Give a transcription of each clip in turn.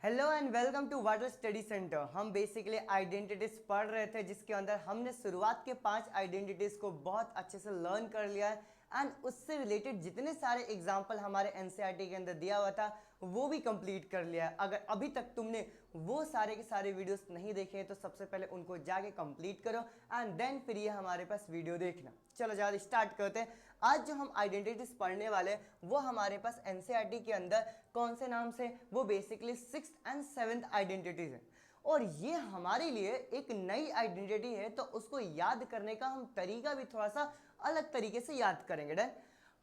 Hello and welcome to water study centre. हम basically identities पढ़ रहे थे जिसके अंदर हमने शुरुआत के 5 आइडेंटिटीज को बहुत अच्छे से लर्न कर लिया है एंड उससे रिलेटेड जितने सारे एग्जाम्पल हमारे एनसीईआरटी के अंदर दिया हुआ था वो भी कंप्लीट कर लिया है। अगर अभी तक तुमने वो सारे के सारे वीडियोस नहीं देखे हैं तो सबसे पहले उनको जाके कंप्लीट करो एंड देन फिर ये हमारे पास वीडियो देखना। चलो ज़्यादा स्टार्ट करते हैं। आज जो हम आइडेंटिटीज पढ़ने वाले वो हमारे पास एनसीईआरटी के अंदर कौन से नाम से, वो basically 6th and 7th identities है और ये हमारे लिए एक नई आइडेंटिटी है तो उसको याद करने का हम तरीका भी थोड़ा सा अलग तरीके से याद करेंगे। डन,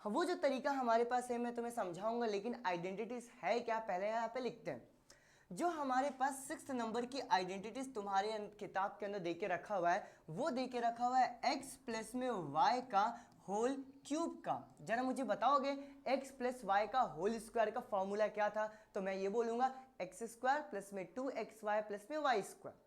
वो जो तरीका हमारे पास है मैं तुम्हें समझाऊंगा, लेकिन आइडेंटिटीज है क्या पहले यहाँ पे लिखते हैं। जो हमारे पास 6th नंबर की आइडेंटिटीज तुम्हारे किताब के अंदर देके रखा हुआ है वो देके रखा हुआ है x प्लस में y का होल क्यूब का। जरा मुझे बताओगे x प्लस वाई का होल स्क्वायर का फॉर्मूला क्या था? तो मैं ये बोलूंगा एक्स स्क्वायर प्लस में 2xy प्लस में वाई स्क्वायर।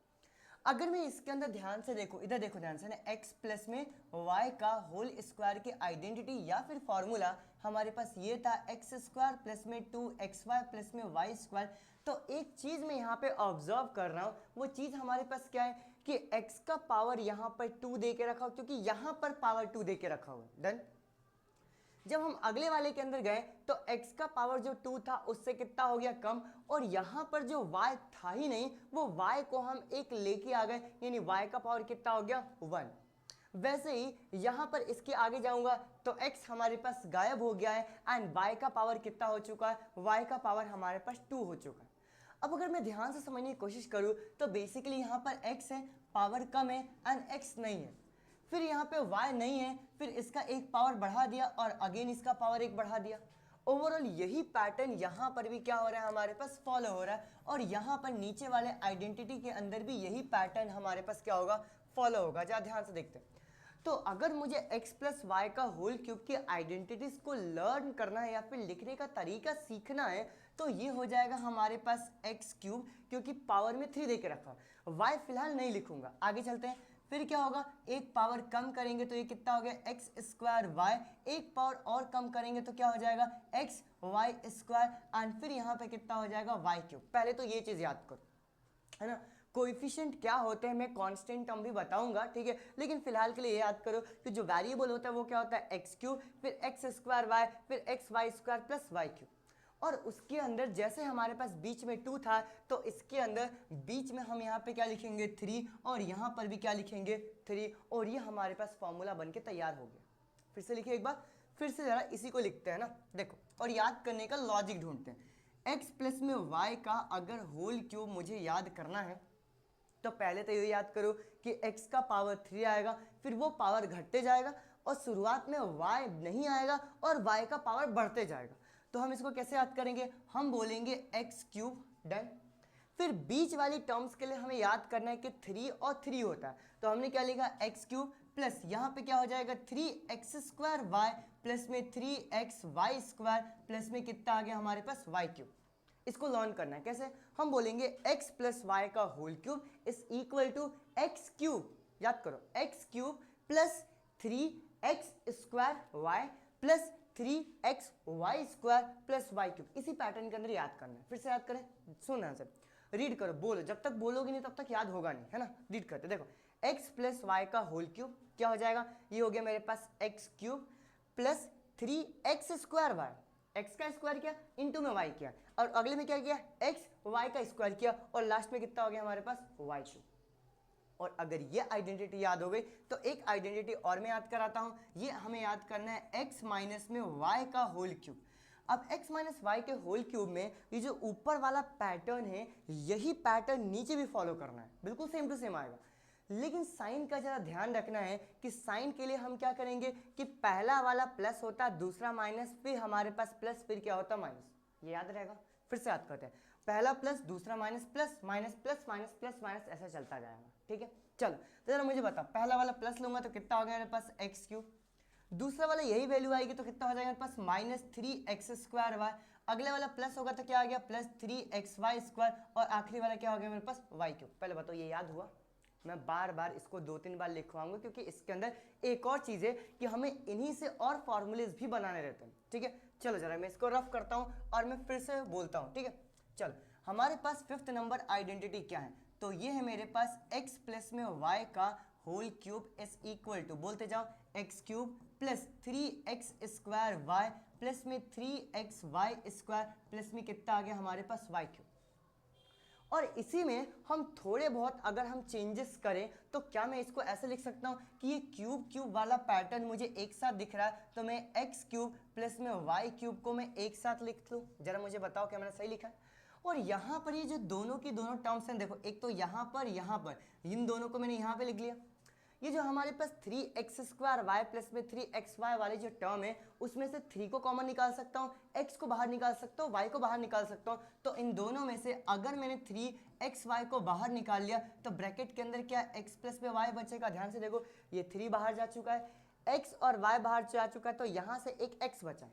अगर मैं इसके अंदर ध्यान से देखो, इधर देखो ध्यान से ना, x प्लस में y का होल स्क्वायर की आइडेंटिटी या फिर फॉर्मूला हमारे पास ये था एक्स स्क्वायर प्लस में 2xy प्लस में वाई स्क्वायर। तो एक चीज मैं यहाँ पे ऑब्जर्व कर रहा हूँ, वो चीज हमारे पास क्या है कि x का पावर यहाँ पर 2 दे के रखा हो क्योंकि यहाँ पर पावर 2 दे के रखा हुआ है। डन। जब हम अगले वाले के अंदर गए तो x का पावर जो 2 था उससे कितना हो गया कम, और यहाँ पर जो y था ही नहीं वो y को हम एक लेके आ गए, यानी y का पावर कितना हो गया 1। वैसे ही यहाँ पर इसके आगे जाऊंगा तो x हमारे पास गायब हो गया है एंड y का पावर कितना हो चुका है, y का पावर हमारे पास 2 हो चुका है। अब अगर मैं ध्यान से समझने की कोशिश करूँ तो बेसिकली यहाँ पर x है, पावर कम है एंड x नहीं है, फिर यहाँ पे y नहीं है, फिर इसका एक पावर बढ़ा दिया और अगेन इसका पावर एक बढ़ा दिया। ओवरऑल यही पैटर्न यहाँ पर भी क्या हो रहा है हमारे पास फॉलो हो रहा है, और यहाँ पर नीचे वाले आइडेंटिटी के अंदर भी यही पैटर्न हमारे पास क्या होगा फॉलो होगा। जरा ध्यान से देखते हैं। तो अगर मुझे x प्लस वाई का होल क्यूब की आइडेंटिटीज को लर्न करना है या फिर लिखने का तरीका सीखना है तो ये हो जाएगा हमारे पास x क्यूब, क्योंकि पावर में 3 देके रखा है। y फिलहाल नहीं लिखूंगा, आगे चलते हैं। फिर क्या होगा, एक पावर कम करेंगे तो ये कितना हो गया एक्स स्क्वायर वाई, एक पावर और कम करेंगे तो क्या हो जाएगा एक्स वाई स्क्वायर एंड फिर यहाँ पे कितना हो जाएगा वाई क्यूब। पहले तो ये चीज याद करो, है ना। कोएफिशिएंट क्या होते हैं मैं कांस्टेंट टर्म भी बताऊंगा, ठीक है, लेकिन फिलहाल के लिए याद करो कि जो वेरिएबल होता है वो क्या होता है एक्स क्यूब, फिर एक्स स्क्वायर वाई, फिर x y square plus y cube. और उसके अंदर जैसे हमारे पास बीच में 2 था तो इसके अंदर बीच में हम यहाँ पे क्या लिखेंगे 3 और यहाँ पर भी क्या लिखेंगे 3, और ये हमारे पास फॉर्मूला बन के तैयार हो गया। फिर से लिखिए एक बार, फिर से जरा इसी को लिखते हैं ना, देखो, और याद करने का लॉजिक ढूंढते हैं। x प्लस में y का अगर होल क्यूब मुझे याद करना है तो पहले तो ये याद करो कि x का पावर 3 आएगा, फिर वो पावर घटते जाएगा और शुरुआत में y नहीं आएगा और y का पावर बढ़ते जाएगा। तो हम इसको कैसे याद करेंगे, हम बोलेंगे x क्यूब। डन। फिर बीच वाली टर्म्स के लिए हमें याद करना है कि 3 और 3 होता है, तो हमने क्या लिखा x क्यूब प्लस यहाँ पे क्या हो जाएगा 3x स्क्वायर y प्लस में 3x y स्क्वायर प्लस में कितना आ गया हमारे पास y क्यूब। इसको लर्न करना है कैसे, हम बोलेंगे x प्लस वाई का whole cube is equal to x cube, याद करो x cube plus 3x square y plus 3x y square plus y cube. इसी पैटर्न के अंदर याद करना है। फिर से याद करें, सुनना से रीड करो, बोलो, जब तक बोलोगे नहीं तब तक याद होगा नहीं, है ना। रीड करते देखो, x प्लस वाई का होल क्यूब क्या हो जाएगा, ये हो गया मेरे पास x cube plus 3x square y, x का स्क्वायर किया इनटू में y किया, और अगले में क्या किया x y का स्क्वायर किया, और लास्ट में कितना हो गया हमारे पास y क्यूब। और अगर ये आइडेंटिटी याद हो गई तो एक आइडेंटिटी और मैं याद कराता हूं, ये हमें याद करना है x माइनस में y का होल क्यूब। अब x माइनस वाई के होल क्यूब में ये जो ऊपर वाला पैटर्न है यही पैटर्न नीचे भी फॉलो करना है, बिल्कुल सेम टू सेम आएगा। लेकिन साइन का जरा ध्यान रखना है कि साइन के लिए हम क्या करेंगे कि पहला वाला प्लस होता है, दूसरा माइनस, फिर हमारे पास प्लस, फिर क्या होता है माइनस। ये याद रहेगा। फिर से याद करते हैं, पहला प्लस दूसरा minus, plus minus plus minus plus minus, ऐसा चलता जाएगा, ठीक है। चलो तो जरा मुझे बताओ, पहला वाला प्लस लूंगा तो कितना हो गया मेरे पास एक्स क्यूब, दूसरा वाला यही वैल्यू आएगी तो कितना हो जाएगा मेरे पास माइनस 3x स्क्वायर वाई, अगले वाला प्लस होगा तो क्या आ गया प्लस 3x वाई स्क्वायर, और आखिरी वाला क्या हो गया मेरे पास वाई क्यूब। पहले बताओ ये याद हुआ, मैं बार बार इसको 2-3 बार लिखवाऊंगा क्योंकि इसके अंदर एक और चीज है कि हमें इन्हीं से और फॉर्मूलेज भी बनाने रहते हैं, ठीक है। चलो जरा मैं इसको रफ करता हूं और मैं फिर से बोलता हूं, ठीक है। चलो हमारे पास फिफ्थ नंबर आइडेंटिटी क्या है, तो ये है मेरे पास x प्लस में y का whole cube is equal to, बोलते जाओ, x cube plus 3x square y plus में 3xy स्क्वायर प्लस में कितना आ गया हमारे पास y क्यूब। और इसी में हम थोड़े बहुत अगर हम चेंजेस करें तो क्या मैं इसको ऐसे लिख सकता हूँ कि ये क्यूब क्यूब वाला पैटर्न मुझे एक साथ दिख रहा है, तो मैं एक्स क्यूब प्लस में वाई क्यूब को मैं एक साथ लिख लूँ। जरा मुझे बताओ क्या मैंने सही लिखा है। और यहाँ पर ये जो दोनों की दोनों टर्म्स हैं, देखो एक तो यहाँ पर इन दोनों को मैंने यहाँ पे लिख लिया। ये जो हमारे पास 3x स्क्वायर वाई प्लस में 3xy वाली जो टर्म है उसमें से 3 को कॉमन निकाल सकता हूँ, x को बाहर निकाल सकता हूँ, y को बाहर निकाल सकता हूँ। तो इन दोनों में से अगर मैंने 3xy को बाहर निकाल लिया तो ब्रैकेट के अंदर क्या x प्लस में y बचेगा। ध्यान से देखो, ये 3 बाहर जा चुका है, x और y बाहर जा चुका है, तो यहाँ से एक x बचा है,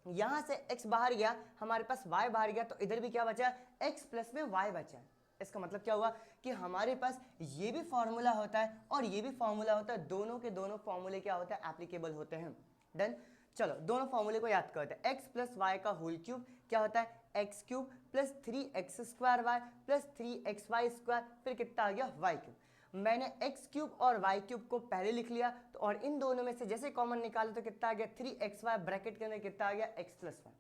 यहाँ से x बाहर गया, हमारे पास y बाहर गया, तो इधर भी क्या बचा, x प्लस में y बचा है। इसका मतलब क्या हुआ कि हमारे पास ये भी फॉर्मूला होता है और ये भी फॉर्मूला होता है, दोनों के दोनों फॉर्मूले क्या होते हैं, एप्लीकेबल होते हैं। डन, चलो दोनों फॉर्मूले को याद करते हैं। x प्लस वाई का होल क्यूब क्या होता है, x cube plus 3x square y plus 3xy square, फिर कितना आ गया y क्यूब। मैंने x क्यूब और y क्यूब को पहले लिख लिया, तो और इन दोनों में से जैसे कॉमन निकाले तो कितना आ गया 3xy, ब्रैकेट के अंदर कितना आ गया x प्लस वाई।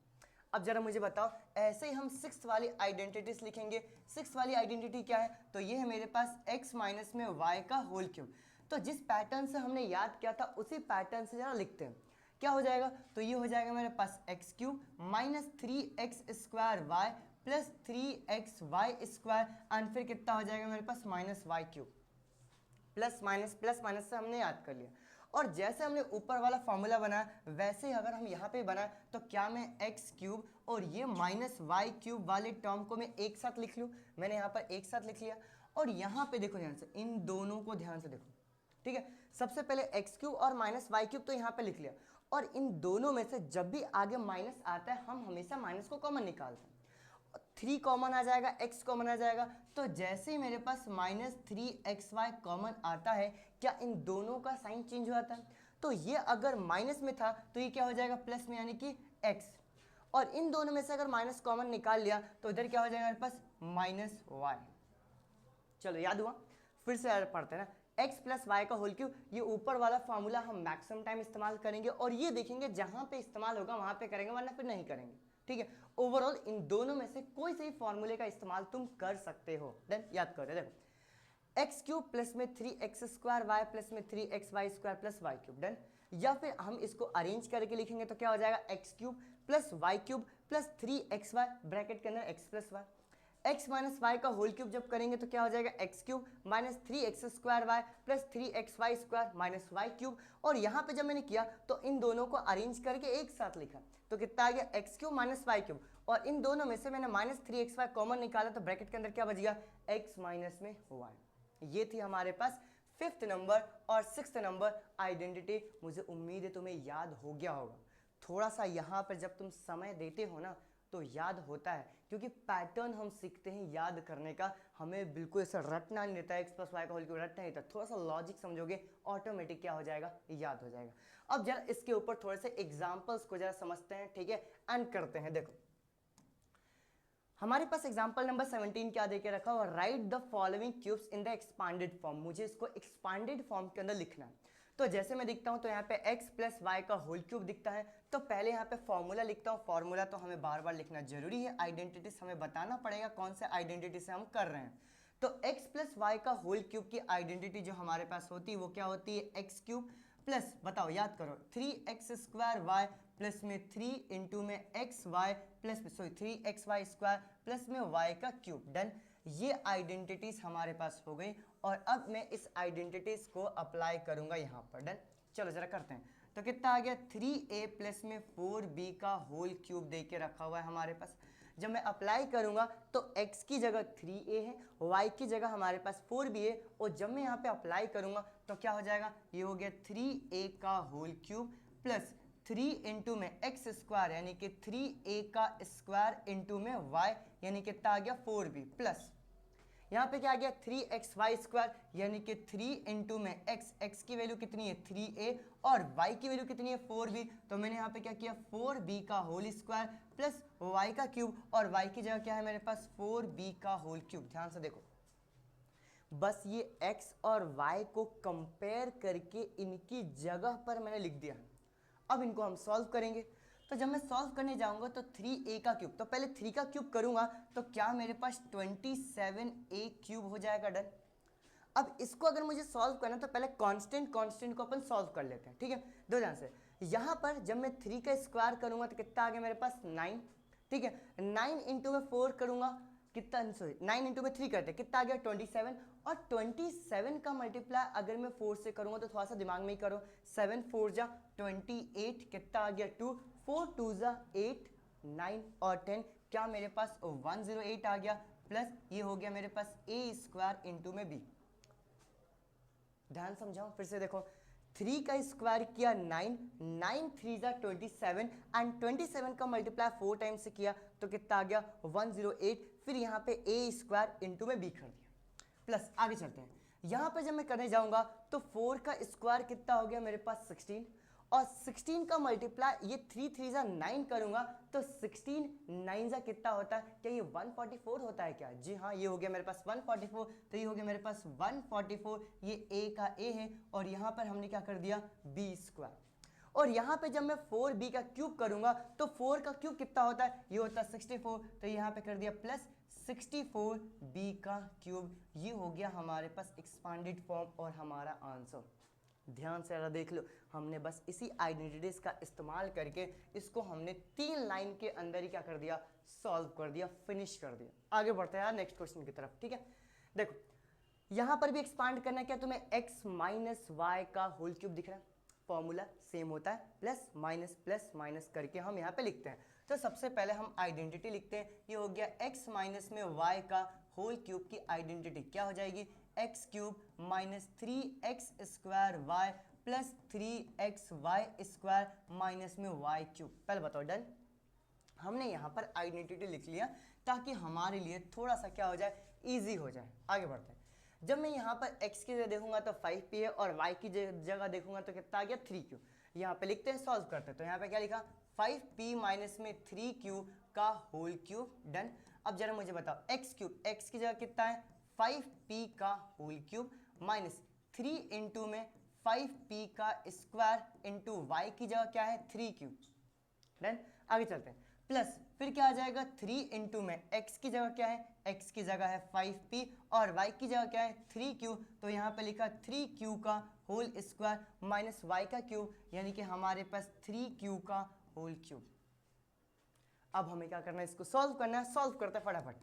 अब जरा मुझे बताओ, ऐसे ही हम सिक्स्थ वाली आइडेंटिटीज लिखेंगे। सिक्स्थ वाली आइडेंटिटी क्या है, तो ये है मेरे पास x माइनस में y का होल क्यूब। तो जिस पैटर्न से हमने याद किया था उसी पैटर्न से जरा लिखते हैं, क्या हो जाएगा, तो ये हो जाएगा मेरे पास x cube minus 3x square y plus 3xy square and फिर कितना हो जाएगा मेरे पास minus y cube. Plus minus से हमने याद कर लिया। और जैसे हमने ऊपर वाला फॉर्मूला बनाया वैसे ही अगर हम यहाँ पे बनाए तो क्या मैं एक्स क्यूब और ये माइनस वाई क्यूब वाले टर्म को मैं एक साथ लिख लूँ। मैंने यहाँ पर एक साथ लिख लिया और यहाँ पे देखो ध्यान से, इन दोनों को ध्यान से देखो, ठीक है। सबसे पहले एक्स क्यूब और माइनस वाई क्यूब तो यहाँ पे लिख लिया, और इन दोनों में से जब भी आगे माइनस आता है हम हमेशा माइनस को कॉमन निकालते हैं। 3 कॉमन आ जाएगा, x कॉमन आ जाएगा, तो जैसे ही मेरे पास माइनस 3xy कॉमन आता है क्या इन दोनों का साइन चेंज हो जाता है। तो ये अगर माइनस में था तो ये क्या हो जाएगा प्लस में, यानी कि x। और इन दोनों में से अगर माइनस कॉमन निकाल लिया तो इधर क्या हो जाएगा मेरे पास माइनस y। चलो याद हुआ, फिर से पढ़ते हैं ना, x प्लस वाई का होल क्यूब। ये ऊपर वाला फॉर्मूला हम मैक्सिमम टाइम इस्तेमाल करेंगे और ये देखेंगे जहां पे इस्तेमाल होगा वहां पे करेंगे, वरना फिर नहीं करेंगे, ठीक है। ओवरऑल इन दोनों में से कोई से फॉर्मूले का इस्तेमाल तुम कर सकते हो। देन याद करो, देखो एक्स क्यूब प्लस में 3x स्क्वायर वाई प्लस में 3xy square plus y cube. Done, या फिर हम इसको अरेंज करके लिखेंगे तो क्या हो जाएगा x cube plus y cube plus 3xy, bracket के अंदर x plus y. x minus y का होल क्यूब जब करेंगे तो क्या हो जाएगा x cube minus 3x square y plus 3xy square minus y cube. और यहाँ पे जब मैंने किया तो इन दोनों को अरेंज करके एक साथ लिखा तो कितना आ गया x cube minus y cube, और इन दोनों में से मैंने माइनस 3xy कॉमन निकाला तो ब्रैकेट के अंदर क्या बच गया x माइनस में वाई। ये थी हमारे पास फिफ्थ नंबर और सिक्स्थ नंबर आइडेंटिटी। मुझे उम्मीद है तुम्हें याद हो गया होगा। थोड़ा सा यहाँ पर जब तुम समय देते हो ना तो याद होता है, क्योंकि पैटर्न हम सीखते हैं याद करने का, हमें बिल्कुल ऐसा रटना नहीं रहता है, एक्स प्लस वाई का होल क्यूब रटना नहीं रहता। थोड़ा सा लॉजिक समझोगे ऑटोमेटिक क्या हो जाएगा, याद हो जाएगा। अब जरा इसके ऊपर थोड़े से एग्जाम्पल्स को जरा समझते हैं, ठीक है, एंड करते हैं। देखो हमारे पास एग्जाम्पल नंबर 17 क्या देके रखा हुआ, right the following cubes in the expanded form. मुझे इसको एक्सपांडेड फॉर्म के अंदर लिखना है। तो जैसे मैं दिखता हूं तो यहाँ पे x प्लस वाई का होल क्यूब दिखता है, तो पहले यहाँ पे फॉर्मूला लिखता हूँ। फॉर्मूला तो हमें बार बार लिखना जरूरी है, आइडेंटिटीज हमें बताना पड़ेगा कौन से आइडेंटिटी से हम कर रहे हैं। तो x प्लस वाई का होल क्यूब की आइडेंटिटी जो हमारे पास होती है वो क्या होती है, एक्स क्यूब प्लस, बताओ याद करो, 3x स्क्वायर वाई प्लस में 3 इंटू में एक्स वाई प्लस में 3xy स्क्वायर प्लस में y का क्यूब। डन, ये आइडेंटिटीज हमारे पास हो गई और अब मैं इस आइडेंटिटीज को अप्लाई करूंगा यहाँ पर। डन, चलो जरा करते हैं। तो कितना आ गया 3a प्लस में 4b का होल क्यूब दे के रखा हुआ है हमारे पास। जब मैं अप्लाई करूंगा तो x की जगह 3a है, y की जगह हमारे पास 4b है, और जब मैं यहाँ पे अप्लाई करूंगा तो क्या हो जाएगा, ये हो गया 3a का होल क्यूब प्लस 3 इंटू में एक्स स्क्वायर यानी कि 3a का स्क्वायर इंटू में y यानी कितना आ गया 4b प्लस यहाँ पे क्या आ गया 3xy स्क्वायर यानी कि 3 इंटू में x की वैल्यू कितनी है 3a और y की वैल्यू कितनी है 4b। तो मैंने यहाँ पे क्या किया 4b का होल स्क्वायर प्लस y का क्यूब और y की जगह क्या है मेरे पास 4b का होल क्यूब। ध्यान से देखो, बस ये x और y को कंपेयर करके इनकी जगह पर मैंने लिख दिया। अब इनको हम सॉल्व करेंगे, तो जब मैं सॉल्व करने जाऊंगा तो 3a का क्यूब, तो पहले 3 का क्यूब करूंगा तो क्या मेरे पास 27a क्यूब हो जाएगा। डन। अब इसको अगर मुझे सॉल्व करना तो पहले कांस्टेंट को अपन सॉल्व कर लेते हैं, ठीक है। दो ध्यान से, यहाँ पर जब मैं 3 का स्क्वायर करूंगा तो कितना आ गया मेरे पास 9, ठीक है। 9 इंटू में 4 करूंगा कितना, सॉरी 9 इंटू में 3 करते कितना आ गया 27, और 27 का मल्टीप्लाई अगर मैं 4 से करूंगा तो थोड़ा सा दिमाग में ही करो, 7 4 जा 28, कितना आ गया 2, 4 2 जा 8, 9 और 10, क्या मेरे पास 108 आ गया, प्लस ये हो गया मेरे पास a स्क्वायर इंटू में b। ध्यान समझाओ फिर से, देखो 3 का स्क्वायर किया 9, 9 3 जा 27 एंड 27 का मल्टीप्लाई 4 टाइम्स से किया तो कितना आ गया 108, फिर यहाँ पे a स्क्वायर इंटू में b कर दिया। प्लस आगे चलते हैं, यहाँ पे जब मैं करने जाऊंगा तो 4 का स्क्वायर कितना हो गया मेरे पास 16, और 16 का मल्टीप्लाई ये 3 3 जा 9 करूंगा तो 16 9 जा कितना होता है, क्या ये 144 होता है क्या? जी हाँ, ये हो गया मेरे पास 144, तो ये हो गया मेरे पास 144, ये a का a है और यहाँ पर हमने क्या कर दिया b स्क्वायर। और यहाँ पे जब मैं 4b का क्यूब करूंगा तो 4 का क्यूब कितना होता है, ये होता है 64, तो यहाँ पे कर दिया प्लस 64b का क्यूब। ये हो गया हमारे पास एक्सपांडेड फॉर्म और हमारा आंसर। ध्यान से अगर देख लो, हमने बस इसी आइडेंटिटीज का इस्तेमाल करके इसको हमने 3 लाइन के अंदर ही क्या कर दिया, सॉल्व कर दिया, फिनिश कर दिया। आगे बढ़ते हैं यार नेक्स्ट क्वेश्चन की तरफ, ठीक है। देखो यहां पर भी एक्सपांड करना है, क्या तुम्हें x माइनस वाई का होल क्यूब दिख रहा है, फॉर्मूला सेम होता है, प्लस माइनस करके हम यहाँ पे लिखते हैं। तो सबसे पहले हम आइडेंटिटी लिखते हैं, ये हो गया x माइनस में y का होल क्यूब की आइडेंटिटी क्या हो जाएगी, x cube minus 3x square y plus 3xy square minus में y क्यूब। पहले बताओ डन। हमने यहाँ पर आइडेंटिटी लिख लिया ताकि हमारे लिए थोड़ा सा क्या हो जाए, इजी हो जाए। आगे बढ़ते हैं, जब मैं यहाँ पर x की जगह देखूंगा तो 5p है और y की जगह देखूंगा तो कितना आ गया 3q। यहाँ पे लिखते हैं, सॉल्व करते हैं, तो यहाँ पे क्या लिखा 5p माइनस में 3q का होल क्यूब। डन। अब जरा मुझे बताओ x क्यूब, x की जगह कितना है 5p का होल क्यूब माइनस 3 इंटू में 5p का स्क्वायर इंटू y की जगह क्या है 3q। डन। आगे चलते हैं, प्लस फिर क्या आ जाएगा 3 इंटू में x की जगह क्या है, x की जगह है 5p और y की जगह क्या है 3q, तो यहाँ पे लिखा 3q का होल स्क्वायर माइनस y का क्यूब, यानी कि हमारे पास 3q का होल क्यूब। अब हमें क्या करना है, इसको सॉल्व करना है। सॉल्व करते हैं फटाफट,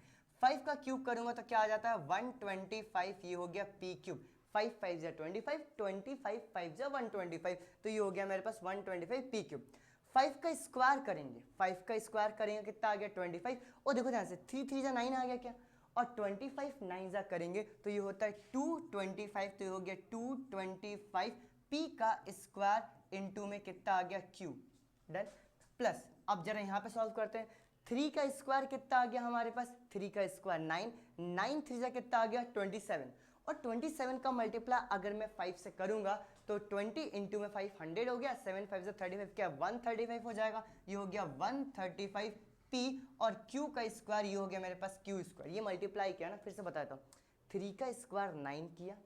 5 का क्यूब करूंगा तो क्या आ जाता है 125, ये हो गया p क्यूब, 5 5 जा 25, 25 5 जा 125, तो ये हो गया मेरे पास 125 p क्यूब। 5 का स्क्वायर करेंगे, 5 का स्क्वायर करेंगे कितना आ गया 25, और देखो ध्यान से 3 3 जा 9 आ गया क्या, और 25 9 जा करेंगे तो ये होता है 225, तो ये हो गया 225 p का स्क्वायर इंटू में कितना आ गया क्यूब। डन। प्लस अब जरा यहाँ पे सॉल्व करते हैं, 3 का स्क्वायर कितना आ गया हमारे पास, 3 का स्क्वायर 9, 9 3 जा कितना आ गया 27, और 27 का मल्टीप्लाई अगर मैं 5 से करूंगा तो 20 इंटू में 500 हो गया, 7 5 से 35, क्या 135 हो जाएगा, ये हो गया 135 p, और q का स्क्वायर ये हो गया मेरे पास q स्क्वायर। ये मल्टीप्लाई किया ना, फिर से बताता हूँ, 3 का स्क्वायर 9 किया,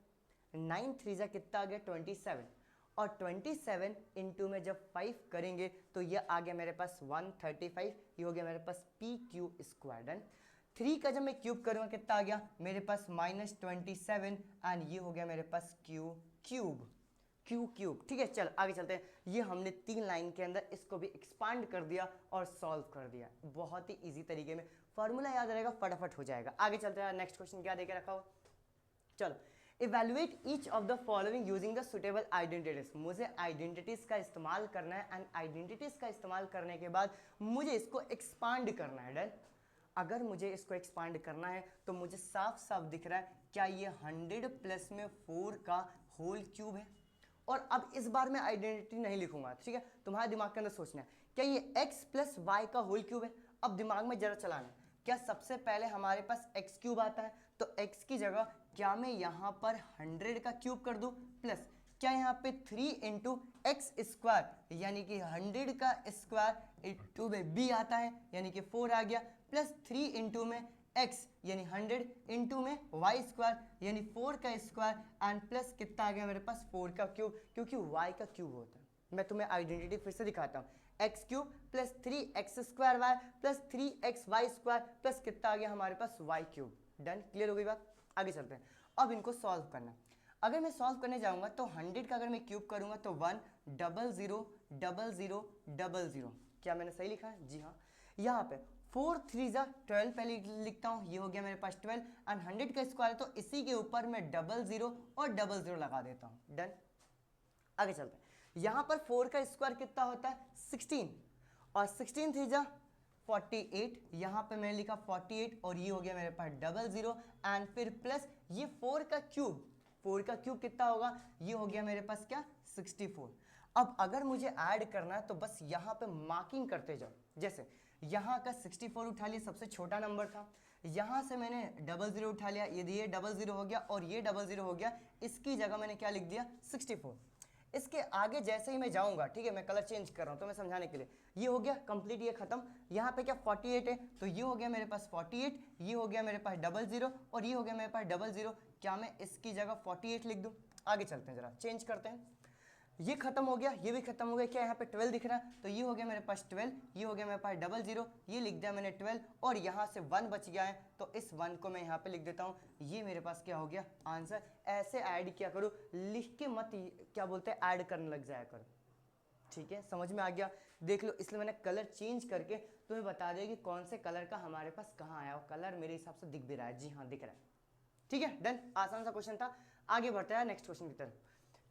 9 3 जा कितना आ गया 27, और 27 इंटू में जब 5 करेंगे तो ये आ गया मेरे पास 135, ये हो गया मेरे पास पी क्यू स्क्वायर। डन। 3 का जब मैं क्यूब करूंगा कितना आ गया मेरे पास -27 एंड ये हो गया मेरे पास क्यू क्यूब, क्यू क्यूब। ठीक है, चल आगे चलते हैं। ये हमने 3 लाइन के अंदर इसको भी एक्सपांड कर दिया और सॉल्व कर दिया, बहुत ही इजी तरीके में, फॉर्मूला याद रहेगा फटाफट हो जाएगा। आगे चलते हैं, नेक्स्ट क्वेश्चन क्या देके रखा हो, चलो evaluate each of the following using the suitable identities. मुझे आइडेंटिटीज का इस्तेमाल करना है एंड आइडेंटिटीज का इस्तेमाल करने के बाद मुझे इसको एक्सपांड करना है। डन। अगर मुझे इसको एक्सपांड करना है तो मुझे साफ साफ दिख रहा है क्या ये 100 प्लस में 4 का होल क्यूब है। और अब इस बार मैं आइडेंटिटी नहीं लिखूंगा, ठीक है, तुम्हारे दिमाग के अंदर सोचना है क्या ये x प्लस वाई का होल क्यूब है। अब दिमाग में जरा चलाना है, क्या सबसे पहले हमारे पास x क्यूब आता है तो x की जगह क्या मैं यहाँ पर 100 का क्यूब कर दूं, प्लस क्या यहाँ पे 3 इंटू एक्स स्क्वायर यानी कि 100 का स्क्वायर इंटू में b आता है यानी कि 4 आ गया, प्लस 3 इंटू में x यानी 100 इंटू में y स्क्वायर यानी 4 का स्क्वायर एंड प्लस कितना आ गया मेरे पास 4 का क्यूब, क्योंकि y का क्यूब होता है। मैं तुम्हें आइडेंटिटी फिर से दिखाता हूँ, x cube plus 3x square y plus 3xy square plus कितना आ गया हमारे पास y क्यूब। डन, क्लियर हो गई बात। आगे चलते हैं, अब इनको सॉल्व करना। अगर मैं सॉल्व करने जाऊंगा तो 100 का अगर मैं क्यूब करूंगा तो 1 0 0 0 0 0 0। क्या मैंने सही लिखा है? जी हाँ। यहाँ पे 4 3 जा 12 पहले लिखता हूँ, ये हो गया मेरे पास 12 एंड 100 का स्क्वायर है तो इसी के ऊपर मैं 0 0 और 0 0 लगा देता हूँ। डन, आगे चलते हैं। यहाँ पर 4 का स्क्वायर कितना होता है 16 और 16 3 जा 48, यहाँ पे मैंने लिखा 48 और ये हो गया मेरे पास 0 0 एंड फिर प्लस ये 4 का क्यूब, 4 का क्यूब कितना होगा, ये हो गया मेरे पास क्या 64। अब अगर मुझे ऐड करना है तो बस यहाँ पे मार्किंग करते जाओ, जैसे यहाँ का 64 उठा लिया, सबसे छोटा नंबर था, यहाँ से मैंने 0 0 उठा लिया, ये 0 0 हो गया और ये 0 0 हो गया, इसकी जगह मैंने क्या लिख दिया 64। इसके आगे जैसे ही मैं जाऊंगा, ठीक है, मैं कलर चेंज कर रहा हूं तो मैं समझाने के लिए, ये हो गया कंप्लीट, ये खत्म। यहाँ पे क्या 48 है तो ये हो गया मेरे पास 48, ये हो गया मेरे पास 0 0 और ये हो गया मेरे पास 0 0। क्या मैं इसकी जगह 48 लिख दूं? आगे चलते हैं, जरा चेंज करते हैं। ये खत्म हो गया, ये भी खत्म हो गया, क्या यहाँ पे 12 दिख रहा है तो ये हो गया मेरे पास 12, ये हो गया मेरे पास 0 0, ये लिख दिया मैंने 12 और यहाँ से 1 बच गया है तो इस 1 को मैं यहाँ पे लिख देता हूँ, ये मेरे पास क्या हो गया आंसर। ऐसे ऐड किया करो, लिख के मत क्या बोलते हैं ऐड करने लग जाया करो, ठीक है, समझ में आ गया। देख लो, इसलिए मैंने कलर चेंज करके तुम्हें बता दिया कि कौन से कलर का हमारे पास कहाँ आया, कलर मेरे हिसाब से दिख भी रहा है, जी हाँ दिख रहा है, ठीक है। डन, आसान सा क्वेश्चन था। आगे बढ़ते हैं नेक्स्ट क्वेश्चन की तरफ।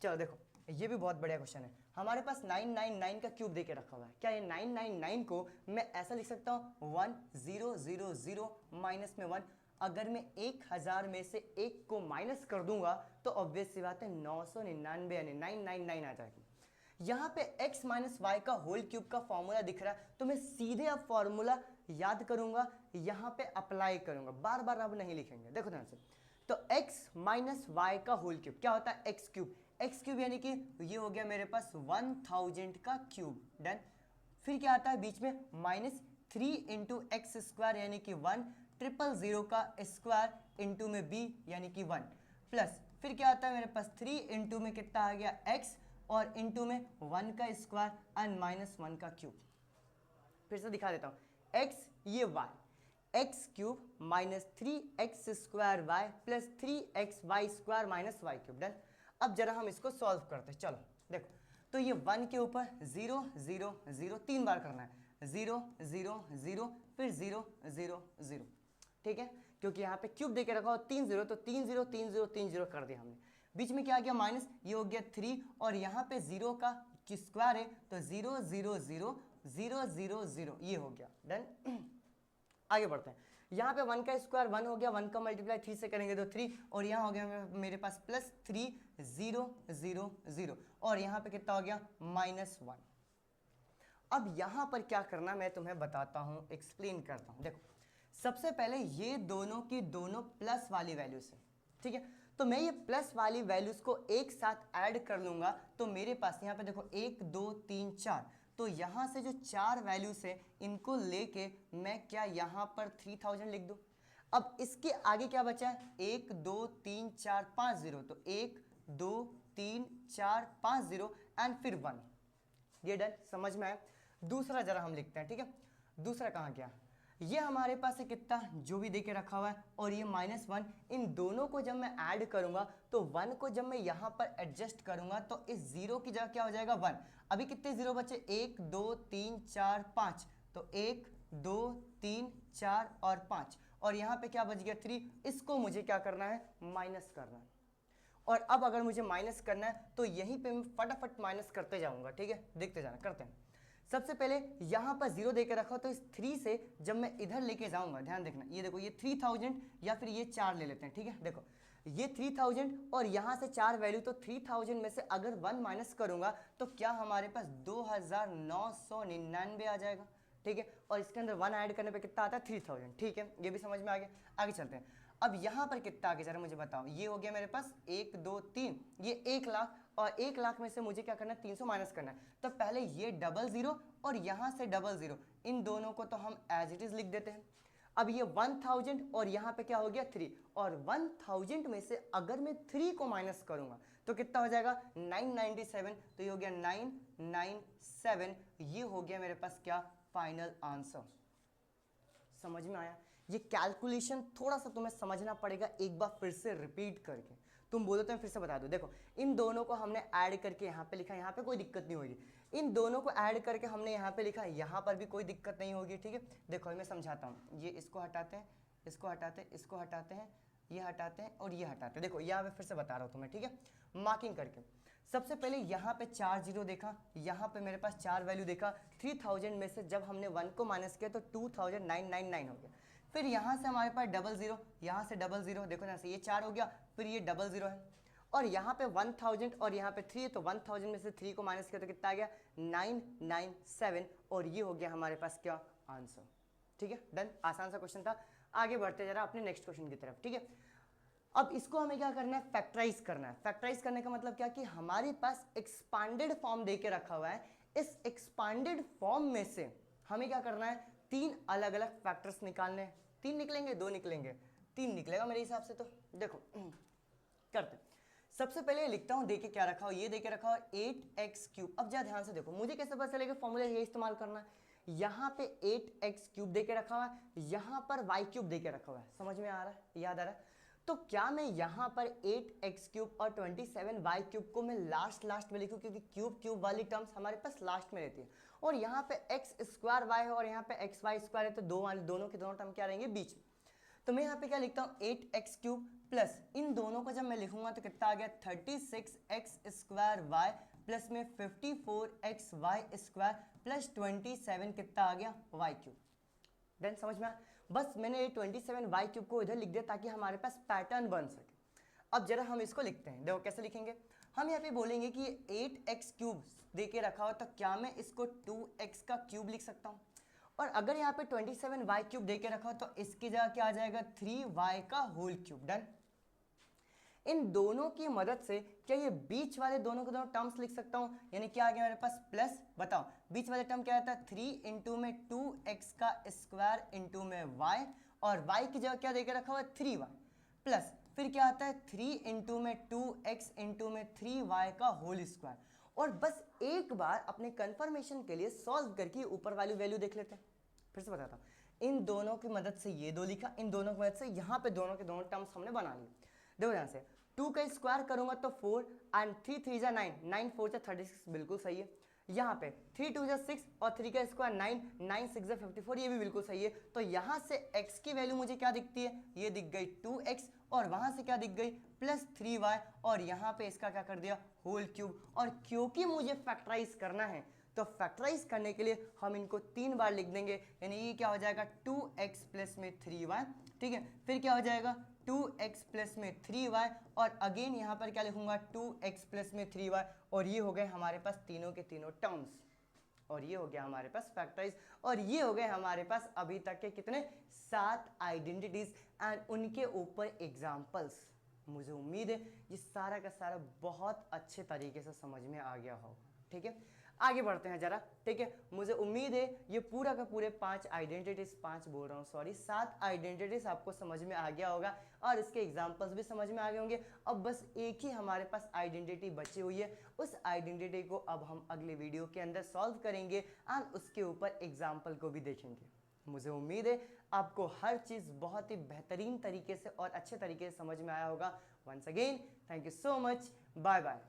चलो देखो, ये भी बहुत बढ़िया क्वेश्चन है। हमारे पास 999 का क्यूब देके रखा हुआ है, क्या ये 999 को मैं ऐसा लिख सकता हूँ 1 0 0 0 माइनस में 1। अगर मैं 1000 में से 1 को माइनस कर दूंगा तो ऑब्वियस सी बात है 999 यानी 999 आ जाएगी। यहाँ पे x माइनस वाई का होल क्यूब का फॉर्मूला दिख रहा है तो मैं सीधे अब फॉर्मूला याद करूंगा, यहाँ पे अप्लाई करूंगा, बार बार अब नहीं लिखेंगे। देखो ध्यान से, तो x माइनस वाई का होल क्यूब क्या होता है एक्स क्यूब, एक्स क्यूब यानी कि ये हो गया मेरे पास 1000 का क्यूब। डन, फिर क्या आता है बीच में माइनस 3 इंटू एक्स स्क्वायर यानी कि 1 000 का स्क्वायर इंटू में b यानी कि 1 प्लस फिर क्या आता है मेरे पास 3 इंटू में कितना आ गया x और इंटू में 1 का स्क्वायर एंड माइनस 1 का क्यूब। फिर से दिखा देता हूँ, x ये y, x cube minus 3x square y plus 3xy square minus y cube. Done, अब जरा हम इसको सॉल्व करते हैं। चलो देखो, तो ये 1 के ऊपर 0 0 0 3 बार करना है, 0 0 0 फिर 0 0 0, ठीक है, क्योंकि यहाँ पे क्यूब देके रखा हो 3 0 तो 3 0 3 0 3 0 कर दिया हमने। बीच में क्या आ गया माइनस, ये हो गया 3 और यहाँ पे 0 का स्क्वायर है तो 0 0 0 0 0 0 ये हो गया। डन, आगे बढ़ते हैं। यहाँ पे 1 का स्क्वायर 1 हो गया, 1 का मल्टीप्लाई 3 से करेंगे तो 3 और यहाँ हो गया मेरे पास प्लस 3 0 0 0 और यहाँ पे कितना हो गया माइनस 1। अब यहाँ पर क्या करना मैं तुम्हें बताता हूँ, एक्सप्लेन करता हूँ। देखो, सबसे पहले ये दोनों की दोनों प्लस वाली वैल्यूज है, ठीक है, तो मैं ये प्लस वाली वैल्यूज को एक साथ ऐड कर लूंगा तो मेरे पास यहाँ पे देखो 1 2 3 4, तो यहाँ से जो 4 वैल्यूज है इनको लेके मैं क्या यहाँ पर 3000 लिख दूं। अब इसके आगे क्या बचा है 1 2 3 4 5 0, तो 1 2 3 4 5 0 एंड फिर 1। ये डन, समझ में आया। दूसरा जरा हम लिखते हैं, ठीक है, दूसरा कहाँ गया, ये हमारे पास है कितना जो भी देके रखा हुआ है और ये -1, इन दोनों को जब मैं ऐड करूंगा तो 1 को जब मैं यहाँ पर एडजस्ट करूंगा तो इस 0 की जगह क्या हो जाएगा 1। अभी कितने 0 बचे 1 2 3 4 5, तो 1 2 3 4 और 5 और यहाँ पे क्या बच गया 3, इसको मुझे क्या करना है माइनस करना है। और अब अगर मुझे माइनस करना है तो यहीं पे मैं फटाफट माइनस करते जाऊंगा, ठीक है, देखते जाना, करते हैं। सबसे पहले यहाँ पर 0 देके रखा तो इस 3 से जब मैं इधर लेके जाऊंगा, ध्यान देखना, ये देखो ये 3000 या फिर ये 4 ले लेते हैं, ठीक है, देखो ये 3000 और यहाँ से 4 वैल्यू, तो 3000 में से अगर 1 माइनस करूंगा तो क्या हमारे पास 2999 आ जाएगा, ठीक है, और इसके अंदर 1 ऐड करने पे कितना आता है 3000, ठीक है, ये भी समझ में आ गया। आगे चलते हैं। अब यहाँ पर कितना आगे जरा मुझे बताओ, ये हो गया मेरे पास 1 2 3, ये 1 लाख, और 1 लाख में से मुझे क्या करना है 300 माइनस करना है। तो पहले ये 00 और यहाँ से 00, इन दोनों को तो हम एज इट इज लिख देते हैं। अब ये 1000 और यहाँ पे क्या हो गया 3, और 1000 में से अगर मैं 3 को माइनस करूंगा तो कितना हो जाएगा 997, तो ये हो गया 997, ये हो गया मेरे पास क्या फाइनल आंसर। समझ में आया? ये कैलकुलेशन थोड़ा सा तुम्हें समझना पड़ेगा, एक बार फिर से रिपीट करके। तुम बोलो तो मैं फिर से बता दूं। देखो इन दोनों को हमने ऐड करके यहाँ पे लिखा, यहाँ पे कोई दिक्कत नहीं होगी। इन दोनों को ऐड करके हमने यहाँ पे लिखा, यहाँ पर भी कोई दिक्कत नहीं होगी, ठीक है। देखो मैं समझाता हूँ, ये इसको हटाते हैं, इसको हटाते हैं, इसको हटाते हैं, ये हटाते हैं और ये हटाते हैं। देखो यहाँ पे फिर से बता रहा हूँ तुम्हें, ठीक है, मार्किंग करके। सबसे पहले यहाँ पे 4 जीरो देखा, यहाँ पे मेरे पास 4 वैल्यू देखा। 3000 में से जब हमने 1 को माइनस किया तो 2999 हो गया। फिर यहाँ से हमारे पास 00, यहाँ से 00, देखो यहाँ से ये 4 हो गया, फिर ये 00 है, और यहाँ पे 1000 और यहाँ पे 3, तो 1000 में से 3 को माइनस किया तो कितना आ गया 997, और ये हो गया हमारे पास क्या आंसर। ठीक है, डन। आसान सा क्वेश्चन था। आगे बढ़ते जरा अपने नेक्स्ट क्वेश्चन की तरफ, ठीक है। अब इसको हमें क्या करना है, फैक्टराइज करना है। फैक्टराइज करने का मतलब क्या कि हमारे पास एक्सपांडेड फॉर्म देके रखा हुआ है, इस एक्सपांडेड फॉर्म में से हमें क्या करना है 3 अलग अलग फैक्टर्स निकालने हैं। 3 निकलेंगे, 2 निकलेंगे, 3 निकलेगा मेरे हिसाब से। तो देखो करते, सबसे पहले लिखता हूं देके क्या रखा हो, ये देके रखा हो 8x3। अब जरा ध्यान से देखो, मुझे कैसे पता चलेगा फॉर्मूला ये इस्तेमाल करना है। यहाँ पे 8x3 देके रखा हुआ है, यहाँ पर y3 देके रखा हुआ है। समझ में आ रहा है, याद आ रहा है? तो क्या मैं यहाँ पर 8x3 और 27y3 को मैं लास्ट में लिखूं, क्योंकि क्यूब वाली टर्म्स हमारे पास लास्ट में रहती है, और यहाँ पे x² y है और यहाँ पे xy² है, तो दोनों के दोनों टर्म क्या रहेंगे बीच में। तो मैं यहाँ पे क्या लिखता हूँ 8x3 प्लस इन दोनों को जब मैं लिखूंगा तो कितना आ गया 36x² y प्लस में 54xy² प्लस 27 कितना आ गया y3। देन समझ में आया? बस मैंने 27y3 को इधर लिख दिया ताकि हमारे पास पैटर्न बन सके। अब जरा हम इसको लिखते हैं, देखो कैसे लिखेंगे। हम यहाँ पे बोलेंगे कि 8x3 देके रखा हो, तो क्या मैं इसको 2x का क्यूब लिख सकता हूँ? और अगर यहाँ पे 27y3 देके रखा हो तो इसकी जगह क्या आ जाएगा 3y का होल क्यूब। डन। इन दोनों की मदद से क्या ये बीच वाले दोनों के दोनों टर्म्स लिख सकता हूं, यानी क्या आ गया मेरे पास प्लस, बताओ बीच वाले टर्म क्या आता है 3 इंटू में 2x का स्क्वायर इंटू में y, और y की जगह क्या देके रखा हुआ है 3y, प्लस फिर क्या आता है 3 इंटू में 2x इंटू में 3y का होल स्क्वायर। और बस एक बार अपने कंफर्मेशन के लिए सॉल्व करके ऊपर वाली वैल्यू देख लेते हैं। फिर से बताता हूं, इन दोनों की मदद से ये 2 लिखा, इन दोनों की मदद से यहाँ पे दोनों के दोनों टर्म्स हमने बना लिए। देखो यहाँ से 2 का स्क्वायर करूंगा तो 4 एंड 3 3 जा 9, 9 4 जा 36, बिल्कुल सही है। यहाँ पे 3 2 जा 6 और 3 का स्क्वायर 9, 9 6 जा 54, ये भी बिल्कुल सही है। तो यहाँ से x की वैल्यू मुझे क्या दिखती है, ये दिख गई 2x, और वहां से क्या दिख गई प्लस 3y, और यहाँ पे इसका क्या कर दिया होल क्यूब। और क्योंकि मुझे फैक्टराइज करना है तो फैक्टराइज करने के लिए हम इनको 3 बार लिख देंगे, यानी ये क्या हो जाएगा 2x प्लस में 3y, ठीक है। फिर क्या हो जाएगा 2x प्लस में 3y, और अगेन यहाँ पर क्या लिखूंगा 2x प्लस में 3y, और ये हो गए हमारे पास तीनों के तीनों टर्म्स, और ये हो गया हमारे पास फैक्टराइज। और ये हो गए हमारे पास अभी तक के कितने 7 आइडेंटिटीज एंड उनके ऊपर एग्जाम्पल्स। मुझे उम्मीद है ये सारा का सारा बहुत अच्छे तरीके से समझ में आ गया होगा, ठीक है। आगे बढ़ते हैं जरा, ठीक है। मुझे उम्मीद है ये पूरा का पूरे 5 आइडेंटिटीज, 5 बोल रहा हूँ सॉरी 7 आइडेंटिटीज आपको समझ में आ गया होगा, और इसके एग्जांपल्स भी समझ में आ गए होंगे। अब बस एक ही हमारे पास आइडेंटिटी बची हुई है, उस आइडेंटिटी को अब हम अगले वीडियो के अंदर सॉल्व करेंगे एंड उसके ऊपर एग्जाम्पल को भी देखेंगे। मुझे उम्मीद है आपको हर चीज़ बहुत ही बेहतरीन तरीके से और अच्छे तरीके से समझ में आया होगा। Once again thank you so much, bye bye.